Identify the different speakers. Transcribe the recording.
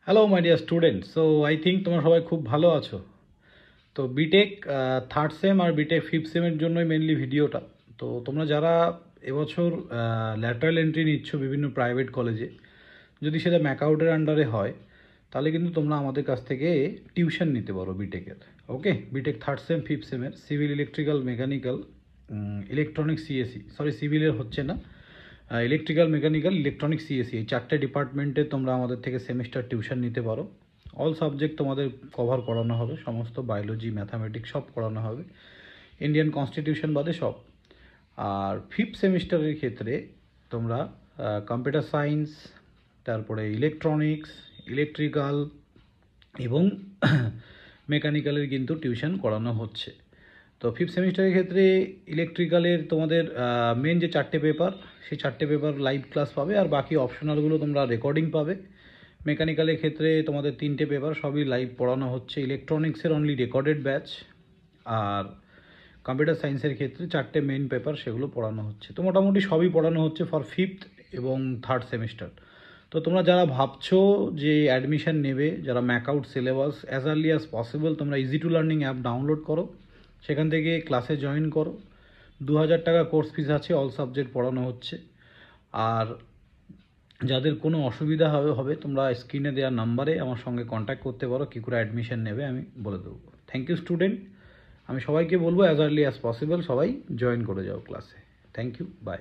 Speaker 1: Hello my dear student. So I think তোমরা সবাই খুব ভালো আছো। তো বিটেক থার্ড সেম আর বিটেক ফিফথ সেমের জন্যই মেনলি ভিডিওটা। তো তোমরা যারা এবছর ল্যাটারাল এন্ট্রি নিচ্ছ বিভিন্ন প্রাইভেট কলেজে, যদি সেটা ম্যাকআউটের আন্ডারে হয় তাহলে কিন্তু তোমরা আমাদের কাছ থেকে টিউশন নিতে পারো বিটেকের। Okay, BTech third sem fifth সেমের civil, electrical, mechanical, electronics, CSE, sorry সিভিলের হচ্ছে না, ইলেকট্রিক্যাল, মেকানিক্যাল, ইলেকট্রনিক, সিএসি, এই চারটে ডিপার্টমেন্টে তোমরা আমাদের থেকে সেমিস্টার টিউশন নিতে পারো। অল সাবজেক্ট তোমাদের কভার করানো হবে, সমস্ত বায়োলজি, ম্যাথামেটিক্স সব করানো হবে, ইন্ডিয়ান কনস্টিটিউশন বাদে সব। আর ফিফথ সেমিস্টারের ক্ষেত্রে তোমরা কম্পিউটার সায়েন্স, তারপরে ইলেকট্রনিক্স, ইলেকট্রিক্যাল এবং মেকানিক্যালের কিন্তু টিউশন করানো হচ্ছে। তো ফিফথ সেমিস্টারের ক্ষেত্রে ইলেকট্রিক্যালের তোমাদের মেন যে চারটে পেপার, সেই চারটে পেপার লাইভ ক্লাস পাবে, আর বাকি অপশনালগুলো তোমরা রেকর্ডিং পাবে। মেকানিক্যালের ক্ষেত্রে তোমাদের তিনটে পেপার সবই লাইভ পড়ানো হচ্ছে, ইলেকট্রনিক্সের অনলি রেকর্ডেড ব্যাচ, আর কম্পিউটার সায়েন্সের ক্ষেত্রে চারটে মেন পেপার সেগুলো পড়ানো হচ্ছে। তো মোটামুটি সবই পড়ানো হচ্ছে ফর ফিফথ এবং থার্ড সেমিস্টার। তো তোমরা যারা ভাবছো যে অ্যাডমিশন নেবে, যারা MAKAUT syllabus as early as possible, তোমরা easy to learning app download করো, সেখান থেকে ক্লাসে জয়েন করো। 2000 টাকা কোর্স ফিস আছে, অল সাবজেক্ট পড়ানো হচ্ছে। আর যাদের কোনো অসুবিধা হবে তোমরা স্ক্রিনে দেওয়া নাম্বারে আমার সঙ্গে কন্ট্যাক্ট করতে পারো, কী করে অ্যাডমিশন নেবে আমি বলে দেবো। Thank you student. আমি সবাইকে বলবো অ্যাজ আর্লি অ্যাজ পসিবল সবাই জয়েন করে যাও ক্লাসে। Thank you, by.